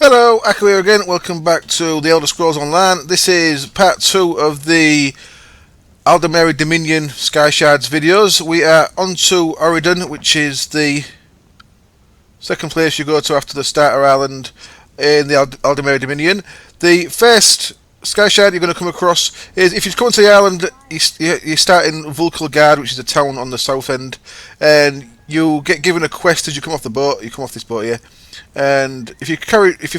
Hello, Akku here again. Welcome back to the Elder Scrolls Online. This is part 2 of the Aldmeri Dominion Skyshards videos. We are on to Auridon, which is the second place you go to after the starter island in the Aldmeri Dominion. The first Skyshard you're going to come across is, if you come to the island, you start in Vulkulgard, which is a town on the south end, and you get given a quest as you come off the boat. You come off this boat here, and if you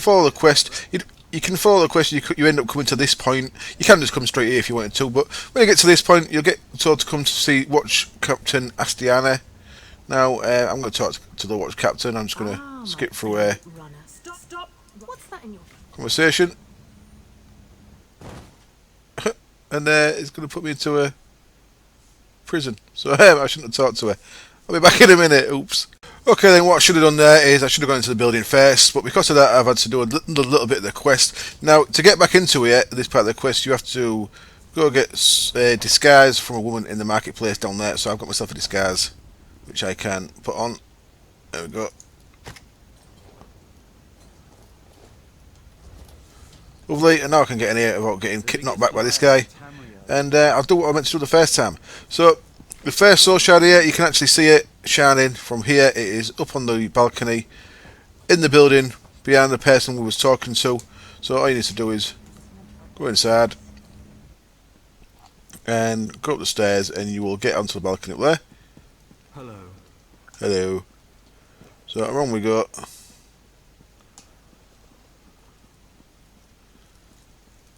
follow the quest, you can follow the quest. You end up coming to this point. You can just come straight here if you wanted to, but when you get to this point, you'll get told to come to see Watch Captain Astiana. Now, I'm going to talk to the Watch Captain. I'm just going to skip through a conversation. And it's going to put me into a prison. So I shouldn't have talked to her. I'll be back in a minute. Oops. Okay, then what I should have done there is I should have gone into the building first, but because of that I've had to do a little bit of the quest. Now, to get back into here, this part of the quest, you have to go get a disguise from a woman in the marketplace down there. So I've got myself a disguise, which I can put on. There we go. Lovely, and now I can get in here without getting knocked back by this guy. And I'll do what I meant to do the first time. So, the first soul shard here, you can actually see it shining from here. It is up on the balcony, in the building, behind the person we was talking to. So all you need to do is go inside, and go up the stairs, and you will get onto the balcony up there. Hello. Hello. So around we go.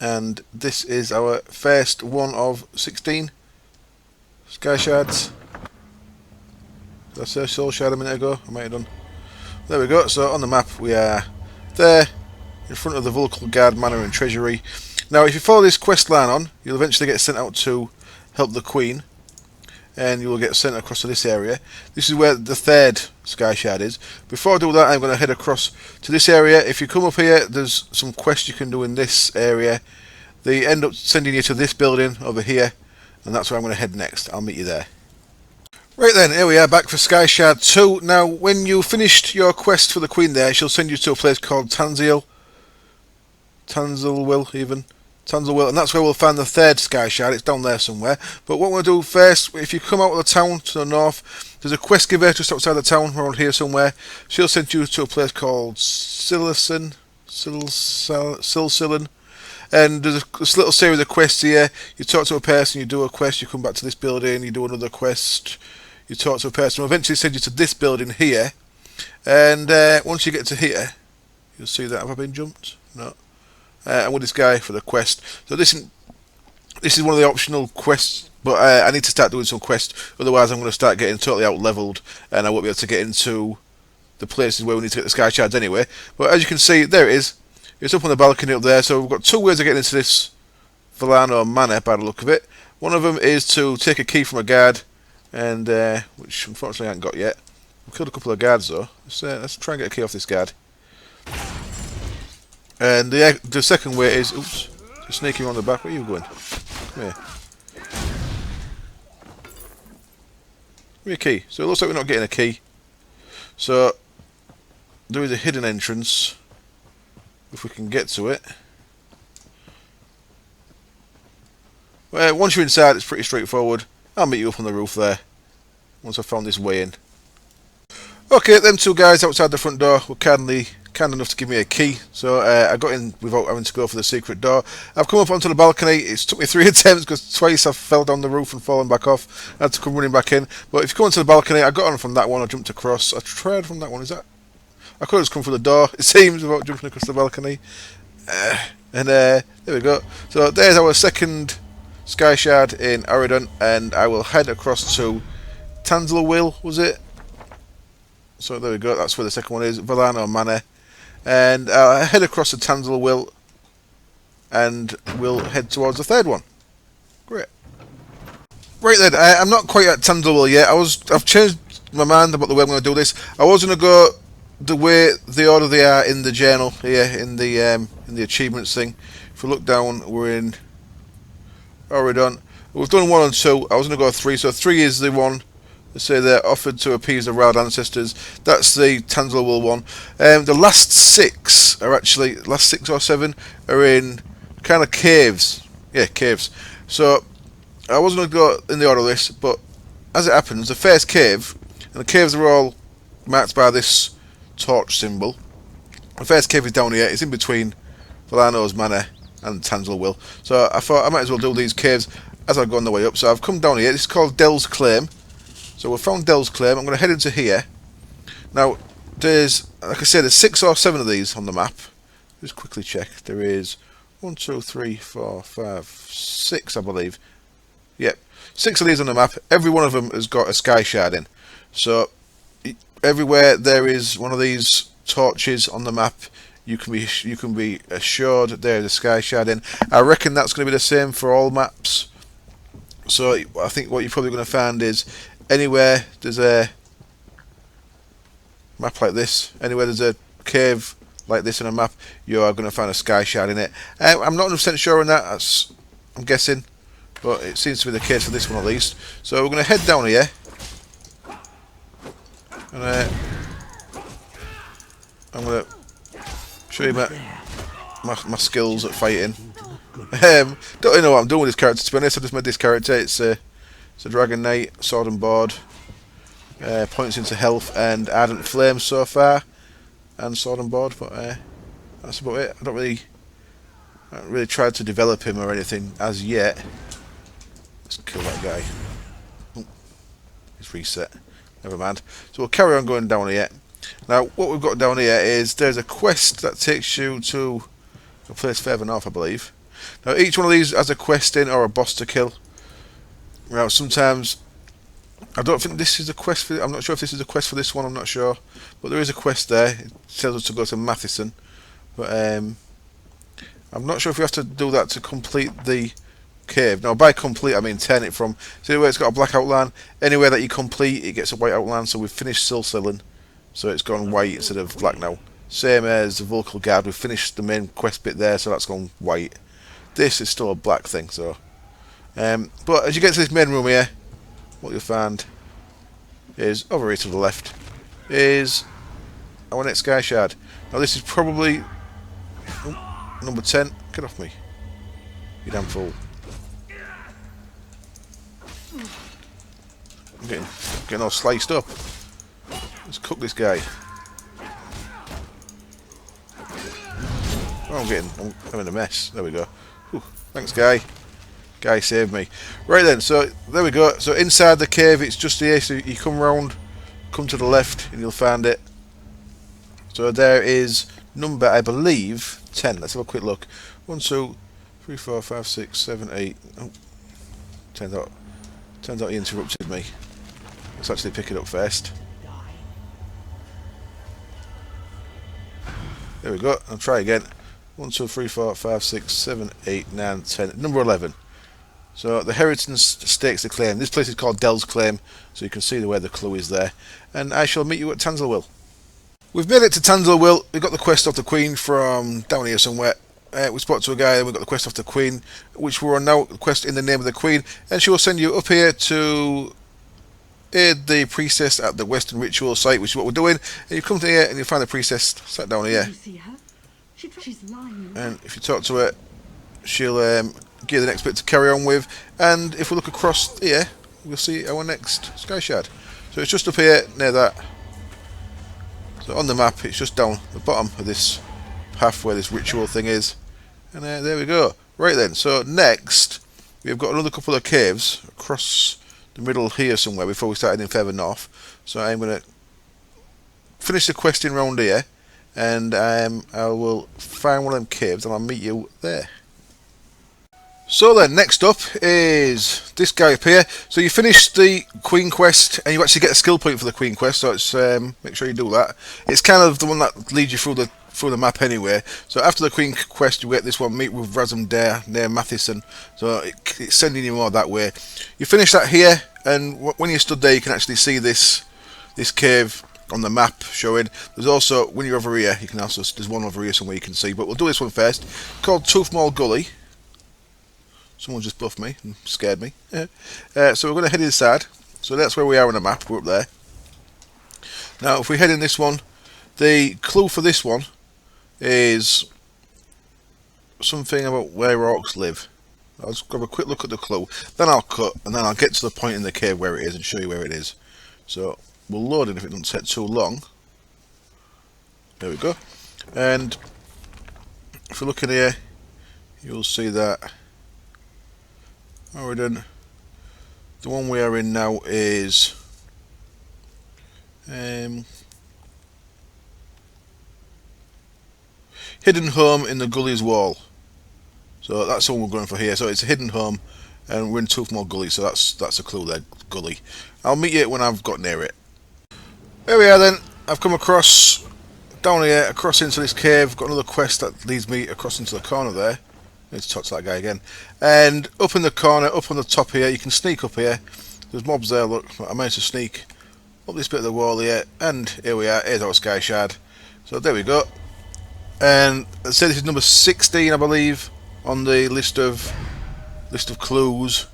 And this is our first one of 16 Skyshards. Did I say soul shard a minute ago? I might have done. There we go. So on the map we are there, in front of the Vulkulgard Manor and Treasury. Now, if you follow this quest line on, you'll eventually get sent out to help the Queen, and you will get sent across to this area. This is where the third Skyshard is. Before I do that, I'm going to head across to this area. If you come up here, there's some quests you can do in this area. They end up sending you to this building over here, and that's where I'm going to head next. I'll meet you there. Right then, here we are, back for Skyshard 2. Now, when you finished your quest for the Queen there, she'll send you to a place called Tanzilwil, and that's where we'll find the third Skyshard. It's down there somewhere. But what we'll do first, if you come out of the town to the north, there's a quest giver just outside the town, around here somewhere. She'll send you to a place called Silcillan. And there's this little series of quests here. You talk to a person, you do a quest, you come back to this building, you do another quest, you talk to a person, we'll eventually send you to this building here. And once you get to here, you'll see that. Have I been jumped? No. I'm with this guy for the quest. So this is one of the optional quests, but I need to start doing some quests, otherwise I'm going to start getting totally out leveled, and I won't be able to get into the places where we need to get the Sky Shards anyway. But as you can see, there it is. It's up on the balcony up there, so we've got two ways of getting into this Valano Manor by the look of it. One of them is to take a key from a guard, and which unfortunately I haven't got yet. I've killed a couple of guards though. Let's try and get a key off this guard. And the second way is, oops, sneaking on the back. Where are you going? Come here. Give me a key. So it looks like we're not getting a key. So there is a hidden entrance, if we can get to it. Well, once you're inside, it's pretty straightforward. I'll meet you up on the roof there, once I've found this way in. Okay, them two guys outside the front door were kind enough to give me a key, so I got in without having to go for the secret door. I've come up onto the balcony. It's took me 3 attempts, because twice I fell down the roof and fallen back off. I had to come running back in. But if you come onto the balcony, I got on from that one, I jumped across. I tried from that one, is that? I could have just come through the door, it seems, without jumping across the balcony. And there we go. So there's our second Skyshard in Auridon, and I will head across to Tanzilwil, was it? So there we go, that's where the second one is, Valano Manor. And I'll head across to Tanzilwil, and we'll head towards the third one. Great. Right then, I'm not quite at Tanzilwil yet. I've changed my mind about the way I'm going to do this. I was going to go the order they are in the journal here, in the achievements thing. If we look down, we're in Auridon. We've done 1 and 2. I was going to go 3, so 3 is the one They say they're offered to appease the riled ancestors. That's the Tanzler Wool one. The last 6 are actually, last 6 or 7 are in kind of caves. Yeah, caves. So I wasn't going to go in the order of this, but as it happens, the first cave, and the caves are all marked by this torch symbol. The first cave is down here. It's in between Valano's Manor and Tanzler Will. So I thought I might as well do these caves as I go on the way up. So I've come down here. This is called Del's Claim. So we've found Del's Claim. I'm going to head into here. Now, there's, like I said, there's 6 or 7 of these on the map. Just quickly check. There is 1, 2, 3, 4, 5, 6, I believe. Yep, 6 of these on the map. Every one of them has got a Skyshard in. So everywhere there is one of these torches on the map, you can be assured there's a Skyshard in. I reckon that's going to be the same for all maps. So I think what you're probably going to find is anywhere there's a map like this, anywhere there's a cave like this on a map, you are going to find a Skyshard in it. I'm not 100% sure on that. I'm guessing, but it seems to be the case for this one at least. So we're going to head down here, and I'm going to show you my skills at fighting. Don't really know what I'm doing with this character, to be honest. I just made this character. It's a Dragon Knight, sword and board, points into health and ardent flame so far, and sword and board. But that's about it. I haven't really tried to develop him or anything as yet. Let's kill that guy. Oh, he's reset. Never mind. So we'll carry on going down here. Now, what we've got down here is there's a quest that takes you to a place further north, I believe. Now, each one of these has a quest in or a boss to kill. Now, sometimes I don't think this is a quest for. I'm not sure if this is a quest for this one. I'm not sure, but there is a quest there. It tells us to go to Matheson, but I'm not sure if we have to do that to complete the cave. Now, by complete, I mean turn it from. See where it's got a black outline. Anywhere that you complete, it gets a white outline. So we've finished Silsilin. So it's gone white instead of black now. Same as the Vocal Guard. We've finished the main quest bit there, so that's gone white. This is still a black thing, so. But as you get to this main room here, what you'll find is, over here to the left, is our next Skyshard. Now this is probably number 10. Get off me, you damn fool. I'm getting all sliced up. Let's cook this guy. Oh, I'm in a mess. There we go. Whew. Thanks, guy. Guy saved me. Right then, so there we go. So inside the cave, it's just here. So you come round, come to the left, and you'll find it. So there is number, I believe, 10. Let's have a quick look. 1, 2, 3, 4, 5, 6, 7, 8. Oh, turns out he interrupted me. Let's actually pick it up first. There we go. I'll try again. 1, 2, 3, 4, 5, 6, 7, 8, 9, 10. Number 11. So the Heritance stakes the claim. This place is called Del's Claim, so you can see where the clue is there. And I shall meet you at Tanzler Will. We've made it to Tanzler Will. We got the quest off the Queen from down here somewhere. We spoke to a guy and we got the quest off the Queen, which we're on now. The quest in the name of the Queen, and she will send you up here to aid the priestess at the Western Ritual site, which is what we're doing. And you come to here and you find the priestess sat down here. And if you talk to her, she'll give you the next bit to carry on with. And if we look across here, we'll see our next Skyshard. So it's just up here near that. So on the map, it's just down the bottom of this path where this ritual thing is. And there we go. Right then, so next, we've got another couple of caves across the middle here somewhere before we start heading further north. So I'm going to finish the questing round here, and I will find one of them caves and I'll meet you there. So then, next up is this guy up here. So you finish the Queen quest and you actually get a skill point for the Queen quest, so it's make sure you do that. It's kind of the one that leads you through the map anyway. So after the Queen quest, you get this one, meet with Razum Dare near Matheson. So it's sending you more that way. You finish that here, and when you stood there, you can actually see this cave on the map showing. There's also, when you're over here, you can also, there's one over here somewhere you can see, but we'll do this one first. Called Toothmall Gully. Someone just buffed me and scared me. So we're going to head inside. So that's where we are on the map. We're up there. Now, if we head in this one, the clue for this one is something about where orcs live. I'll just grab a quick look at the clue, then I'll cut, and then I'll get to the point in the cave where it is and show you where it is. So we'll load it if it doesn't take too long. There we go. And if we look in here, you'll see that Auridon, the one we are in now, is hidden home in the gully's wall. So that's all we're going for here. So it's a hidden home, and we're in Toothmore Gully. So that's a clue there, gully. I'll meet you when I've got near it. There we are then. I've come across down here, across into this cave. Got another quest that leads me across into the corner there. Need to talk to that guy again. And up in the corner, up on the top here, you can sneak up here. There's mobs there. Look, I managed to sneak up this bit of the wall here, and here we are. Here's our Skyshard. So there we go. And let's say this is number 16, I believe, on the list of clues.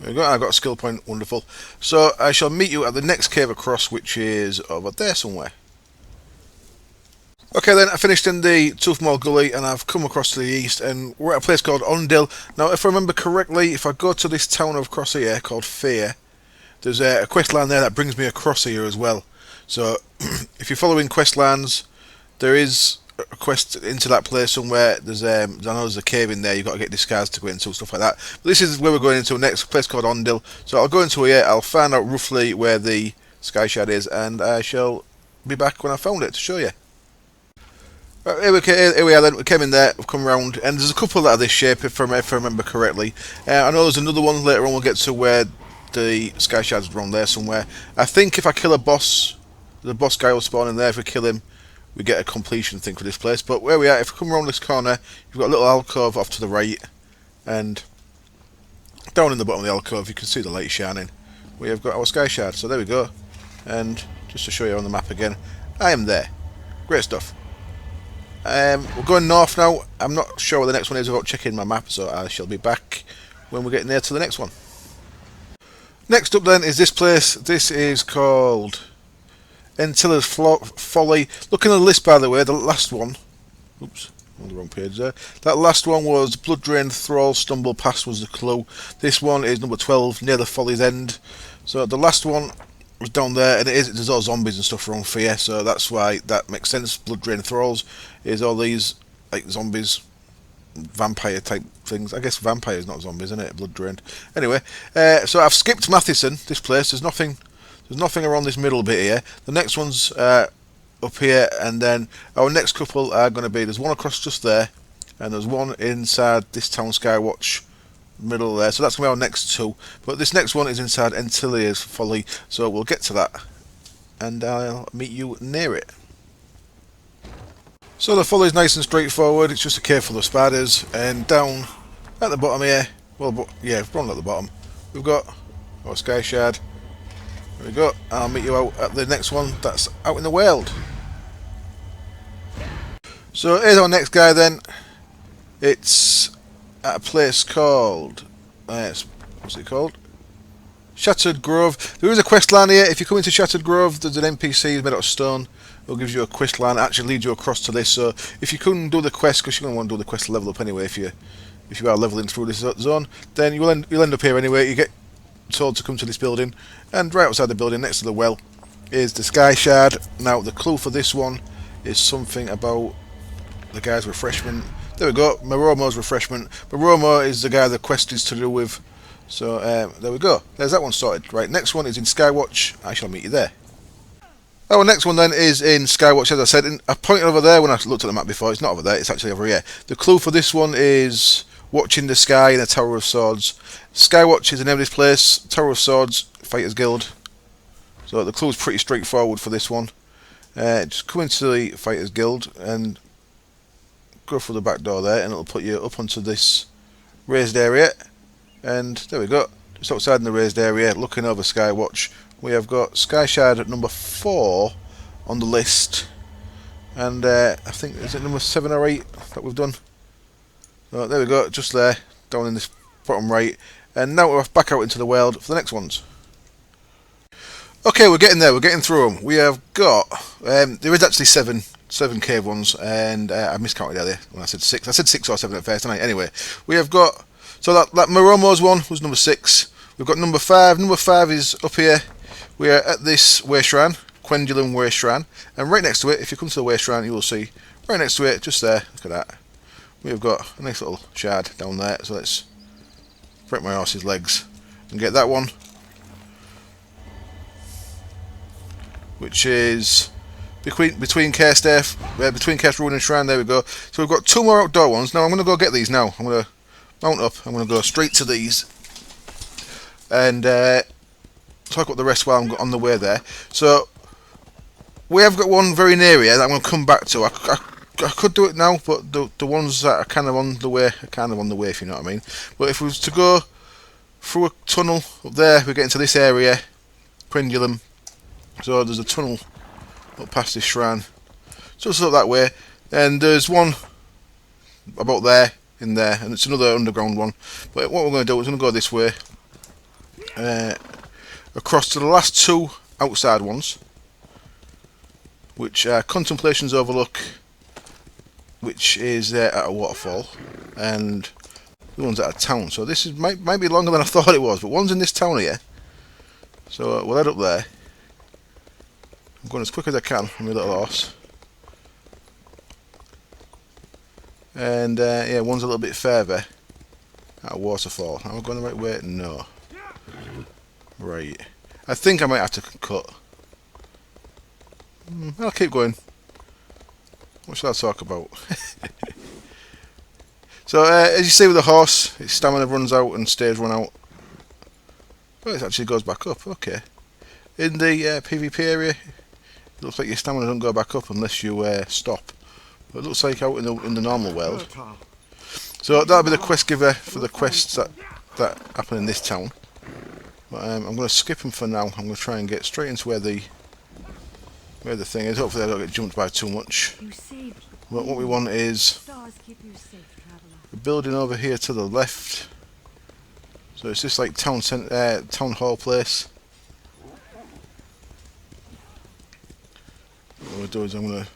There we go. I got a skill point. Wonderful. So I shall meet you at the next cave across, which is over there somewhere. Okay then, I finished in the Toothmore Gully and I've come across to the east and we're at a place called Undil. Now if I remember correctly, if I go to this town across here called Fear, there's a quest line there that brings me across here as well. So if you're following quest lines, there is a quest into that place somewhere. There's I know there's a cave in there, you've got to get disguised to go into, stuff like that. But this is where we're going into next, a place called Undil. So I'll go into here, I'll find out roughly where the Skyshard is and I shall be back when I found it to show you. Here we are then, we came in there, we've come round, and there's a couple that are this shape if I remember correctly. I know there's another one later on we'll get to where the Skyshards are on there somewhere. I think if I kill a boss, the boss guy will spawn in there. If we kill him, we get a completion thing for this place. But where we are, if we come around this corner, you've got a little alcove off to the right, and down in the bottom of the alcove you can see the light shining. We have got our Skyshard, so there we go. And just to show you on the map again, I am there. Great stuff. We're going north now. I'm not sure what the next one is without checking my map, so I shall be back when we're getting there to the next one. Next up then is this place. This is called Entitled Folly. Looking at the list, by the way, the last one, oops, on the wrong page there. That last one was Blood Drained Thralls Stumble Past was the clue. This one is number 12, Near the Folly's End. So the last one was down there, and there's all zombies and stuff around Fear, so that's why that makes sense. Blood Drained Thralls is all these like zombies, vampire type things. I guess vampires, not zombies, isn't it? Blood drained. Anyway, so I've skipped Matheson. This place, there's nothing around this middle bit here. The next one's up here, and then our next couple are going to be, there's one across just there, and there's one inside this town Skywatch middle there. So that's going to be our next two. But this next one is inside Entitled Folly, so we'll get to that, and I'll meet you near it. So the folly is nice and straightforward. It's just a cave full of spiders, and down at the bottom here, well, yeah, right at the bottom, we've got our Skyshard. There we go. I'll meet you out at the next one that's out in the world. So here's our next guy then. It's at a place called, what's it called? Shattered Grove. There is a quest line here. If you come into Shattered Grove, there's an NPC made out of stone. It'll give you a quest line, actually lead you across to this. So if you couldn't do the quest, because you're going to want to do the quest to level up anyway, if you are leveling through this zone, then you'll end up here anyway. You get told to come to this building, and right outside the building, next to the well, is the Skyshard. Now the clue for this one is something about the guy's refreshment. There we go, Merormo's refreshment. Merormo is the guy the quest is to do with. So there we go. There's that one sorted. Right, next one is in Skywatch. I shall meet you there. Our next one then is in Skywatch, as I said. I pointed over there when I looked at the map before. It's not over there, it's actually over here. The clue for this one is Watching the Sky in a Tower of Swords. Skywatch is the name of this place. Tower of Swords, Fighters Guild. So the clue is pretty straightforward for this one. Just come into the Fighters Guild and go through the back door there, and it'll put you up onto this raised area. And there we go. Just outside in the raised area, looking over Skywatch, we have got Skyshard at number 4 on the list, and I think, is it number 7 or 8 that we've done? Oh, there we go, just there, down in this bottom right. And now we're back out into the world for the next ones. Okay, we're getting there. We're getting through them. We have got. There is actually seven cave ones, and I miscounted earlier when I said six. I said 6 or 7 at first, didn't I? Anyway, we have got. So that Merormo's one was number 6. We've got number 5. Number 5 is up here. We are at this wasteland, Quendulum wasteland, and right next to it, if you come to the wasteland, you will see right next to it, just there. Look at that. We have got a nice little shard down there. So let's break my horse's legs and get that one, which is between Cursed Ruin and Shrine. There we go. So we've got 2 more outdoor ones. Now I'm going to go get these now. I'm going to mount up. I'm going to go straight to these and talk about the rest while I'm on the way there. So we have got one very near here that I'm going to come back to. I could do it now, but the ones that are kind of on the way are kind of on the way, if you know what I mean. But if we was to go through a tunnel up there, we get into this area, Quendulum. So there's a tunnel up past this shrine, just up that way, and there's one about there, in there, and it's another underground one. But what we're going to do is we're going to go this way, across to the last 2 outside ones, which are Contemplation's Overlook, which is at a waterfall, and the one's at a town. So this might be longer than I thought it was, but one's in this town here. So we'll head up there. I'm going as quick as I can on my little horse. And yeah, one's a little bit further at a waterfall. Am I going the right way? No. Right. I think I might have to cut. I'll keep going. What should I talk about? So, as you see with the horse, its stamina runs out and stays run out. Oh, it actually goes back up. Okay. In the PvP area, it looks like your stamina doesn't go back up unless you stop. But it looks like out in the normal world. So that'll be the quest giver for the quests that happen in this town. But I'm going to skip them for now. I'm going to try and get straight into where the thing is. Hopefully I don't get jumped by too much. But what we want is the building over here to the left. So it's just like town hall place. What I'm going to do is I'm going to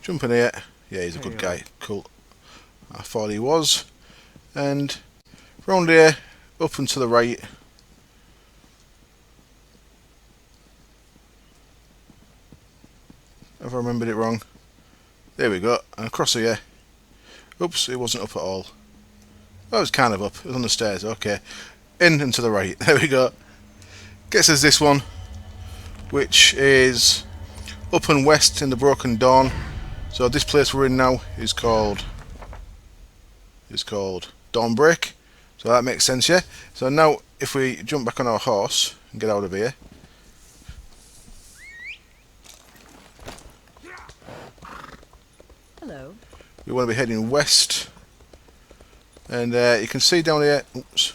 jump in here. Yeah, he's a good guy. Cool. I thought he was. And round here, up and to the right. Have I remembered it wrong? There we go. And across here. Oops, it wasn't up at all. Oh, it was kind of up. It was on the stairs. Okay. In and to the right. There we go. Gets us this one, which is up and west in the Broken Dawn. So this place we're in now is called Dawnbreak. So that makes sense, yeah. So now if we jump back on our horse and get out of here. Hello. We want to be heading west. And you can see down here. Oops.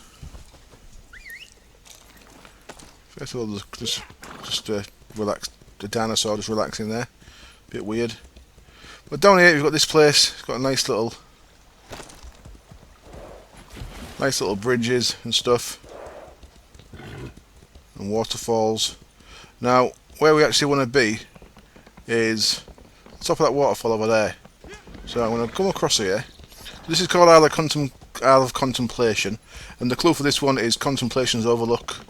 First of all, just relax. The dinosaur just relaxing there. Bit weird. But down here we've got this place. It's got a nice little bridges and stuff, and waterfalls. Now, where we actually want to be is on top of that waterfall over there. So I'm going to come across here. This is called Isle of Contemplation, and the clue for this one is Contemplation's Overlook.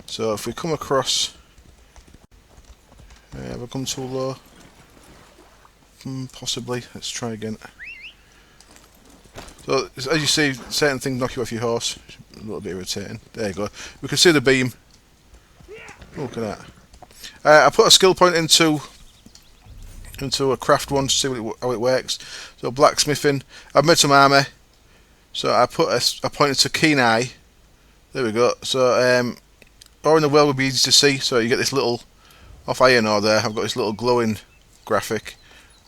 So if we come across, have I come too low? Possibly. Let's try again. So as you see, certain things knock you off your horse. A little bit irritating. There you go. We can see the beam. Oh, look at that. I put a skill point into a craft one to see how it works. So blacksmithing. I've made some armour. So I put a point into keen eye. There we go. So ore in the well would be easy to see. So you get this little off iron ore there. I've got this little glowing graphic.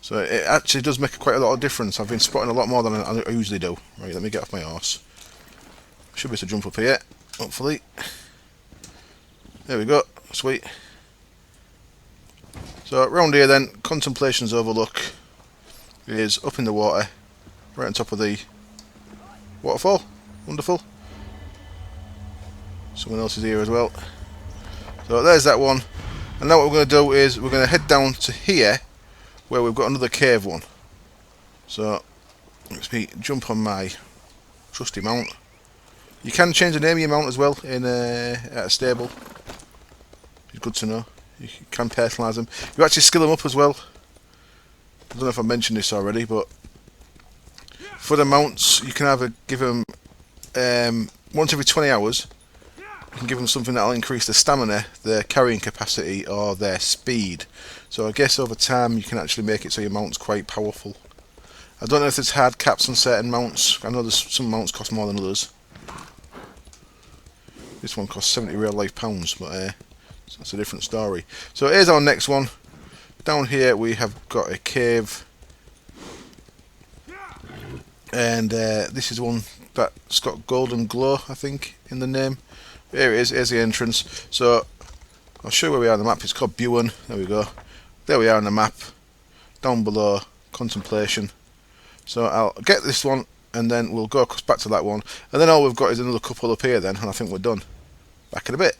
So it actually does make quite a lot of difference. I've been spotting a lot more than I usually do. Right, let me get off my horse. Should be able to jump up here, hopefully. There we go, sweet. So round here then, Contemplation's Overlook is up in the water, right on top of the waterfall. Wonderful. Someone else is here as well. So there's that one. And now what we're going to do is we're going to head down to here where we've got another cave one. So let's me jump on my trusty mount. You can change the name of your mount as well in at a stable. It's good to know. You can personalise them. You actually skill them up as well. I don't know if I mentioned this already, but for the mounts you can either give them once every 20 hours. You can give them something that'll increase their stamina, their carrying capacity, or their speed. So I guess over time you can actually make it so your mount's quite powerful. I don't know if there's hard caps on certain mounts. I know there's some mounts cost more than others. This one costs 70 real life pounds, but so that's a different story. So here's our next one. Down here we have got a cave, and this is one that's got golden glow, I think, in the name. Here it is, here's the entrance. So I'll show you where we are on the map. It's called Buin. There we go. There we are on the map. Down below, Contemplation. So I'll get this one and then we'll go back to that one. And then all we've got is another couple up here then, and I think we're done. Back in a bit.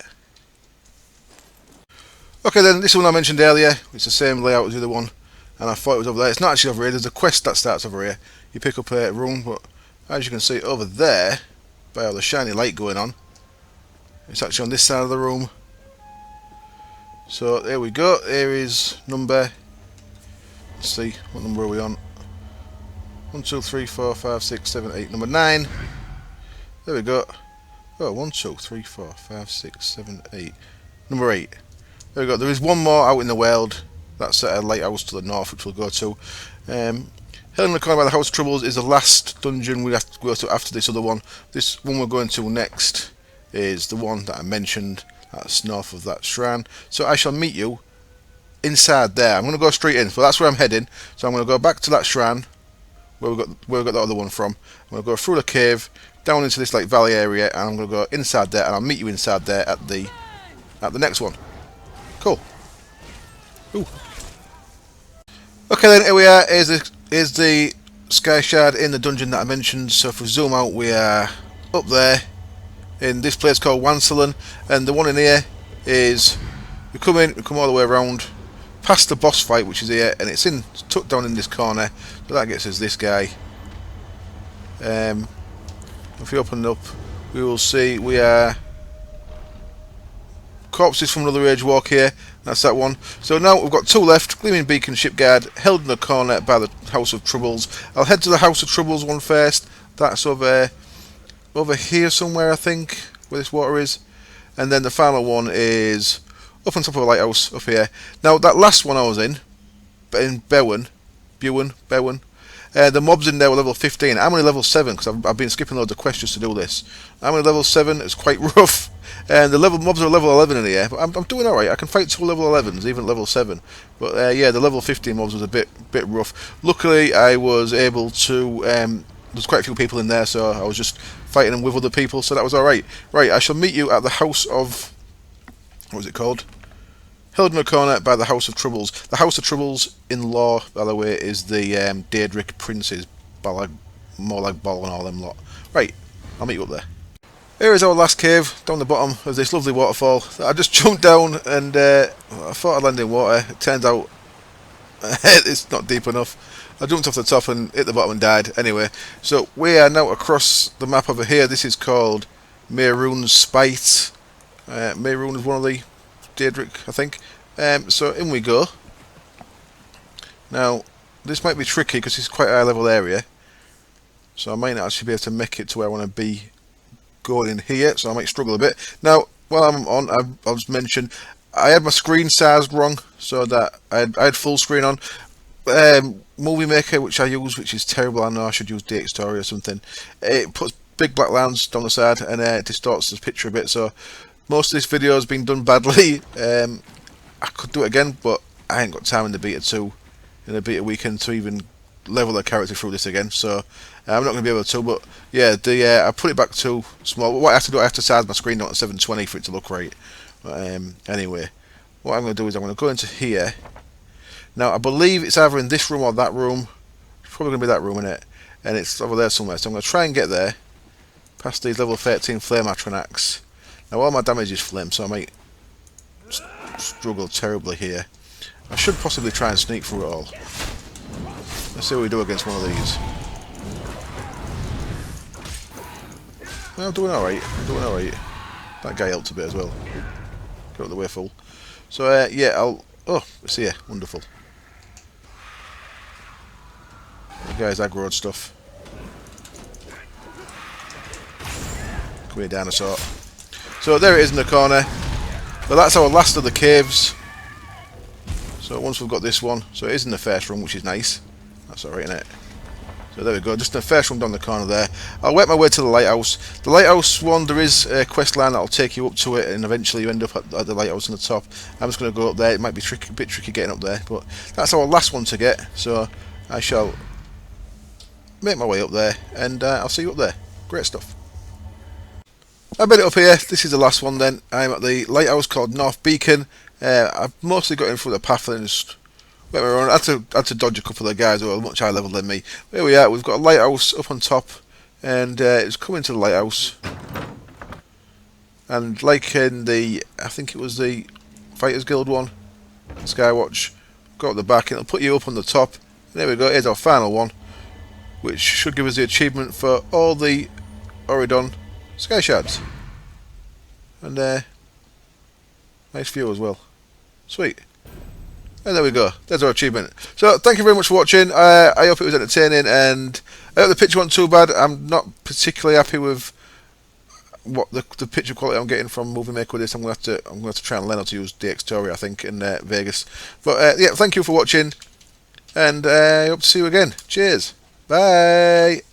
Okay then, this one I mentioned earlier. It's the same layout as the other one. And I thought it was over there. It's not actually over here. There's a quest that starts over here. You pick up a room, but as you can see over there, by all the shiny light going on, it's actually on this side of the room. So there we go. Here is number. Let's see, what number are we on? 1, 2, 3, 4, 5, 6, 7, 8. Number 9. There we go. Oh, 1, 2, 3, 4, 5, 6, 7, 8. Number 8. There we go. There is one more out in the world. That's at a lighthouse to the north, which we'll go to. Held in the corner by the House of Troubles is the last dungeon we have to go to after this other one. This one we're going to next is the one that I mentioned. That's north of that shrine. So I shall meet you inside there. I'm going to go straight in. So that's where I'm heading. So I'm going to go back to that shrine where we got the other one from. I'm going to go through the cave, down into this like valley area, and I'm going to go inside there, and I'll meet you inside there at the next one. Cool. Ooh. Okay then, here we are. Here's the Skyshard in the dungeon that I mentioned. So if we zoom out, we are up there in this place called Wanselin, and the one in here is we come all the way around past the boss fight, which is here, and it's tucked down in this corner. So that gets us this guy. If we open it up, we will see we are corpses from another age walk here. That's that one. So now we've got 2 left. Gleaming Beacon Shipguard, held in the corner by the House of Troubles. I'll head to the House of Troubles one first. That's over here somewhere, I think, where this water is. And then the final one is up on top of a lighthouse up here. Now that last one I was in Buin, the mobs in there were level 15. I'm only level 7 because I've been skipping loads of questions to do this. I'm only level 7. It's quite rough. And the mobs are level 11 in here, but I'm doing alright. I can fight 2 level 11s, even level 7. But yeah, the level 15 mobs was a bit rough. Luckily, I was able to. There's quite a few people in there, so I was just fighting them with other people, so that was alright. Right, I shall meet you at the House of. What was it called? Held in a corner by the House of Troubles. The House of Troubles, in lore, by the way, is the Daedric princes. More like Ball and all them lot. Right, I'll meet you up there. Here is our last cave, down the bottom of this lovely waterfall. I just jumped down and I thought I'd land in water. It turns out it's not deep enough. I jumped off the top and hit the bottom and died. Anyway, so we are now across the map over here. This is called Merormo's Spite. Merormo is one of the Daedric, I think. So in we go. Now, this might be tricky because it's quite a high level area. So I might not actually be able to make it to where I want to be going in here, so I might struggle a bit. Now, while I'm on, I'll just mention, I had my screen sized wrong, so that I had full screen on. Movie Maker, which I use, which is terrible. I know I should use Date Story or something. It puts big black lines down the side and it distorts the picture a bit, so most of this video has been done badly. I could do it again, but I ain't got time in the beta 2, in the beta weekend, to even level the character through this again, so I'm not going to be able to. But yeah, I put it back to small. What I have to do, I have to size my screen down to 720 for it to look right. But anyway, what I'm going to do is I'm going to go into here. Now I believe it's either in this room or that room. It's probably going to be that room, in it, and it's over there somewhere. So I'm going to try and get there past these level 13 flame atronachs. Now all my damage is flame, so I might struggle terribly here. I should possibly try and sneak through it all. Let's see what we do against one of these. Well, I'm doing alright. I'm doing alright. That guy helped a bit as well. Got the way full. So, yeah, I'll... Oh, it's here. Wonderful. The guy's aggroed stuff. Come here, dinosaur. So, there it is in the corner. But that's our last of the caves. So, once we've got this one. So, it is in the first room, which is nice. That's alright, isn't it? So there we go, just the first room down the corner there. I'll work my way to the lighthouse. The lighthouse one, there is a quest line that'll take you up to it, and eventually you end up at the lighthouse on the top. I'm just going to go up there. It might be a bit tricky getting up there, but that's our last one to get. So I shall make my way up there, and I'll see you up there. Great stuff. I made it up here. This is the last one then. I'm at the lighthouse called North Beacon. I've mostly got in through the path and just... I had to dodge a couple of guys who are much higher level than me. Here we are, we've got a lighthouse up on top, and it's coming to the lighthouse. And like in the, I think it was the Fighters Guild one, Skywatch, go up the back and it'll put you up on the top. And there we go, here's our final one, which should give us the achievement for all the Auridon Skyshards. And nice view as well. Sweet. And there we go. There's our achievement. So, thank you very much for watching. I hope it was entertaining, and I hope the picture wasn't too bad. I'm not particularly happy with what the picture quality I'm getting from Movie Maker with this. I'm gonna have to try and learn how to use DxTory, I think, in Vegas. But yeah, thank you for watching, and I hope to see you again. Cheers. Bye.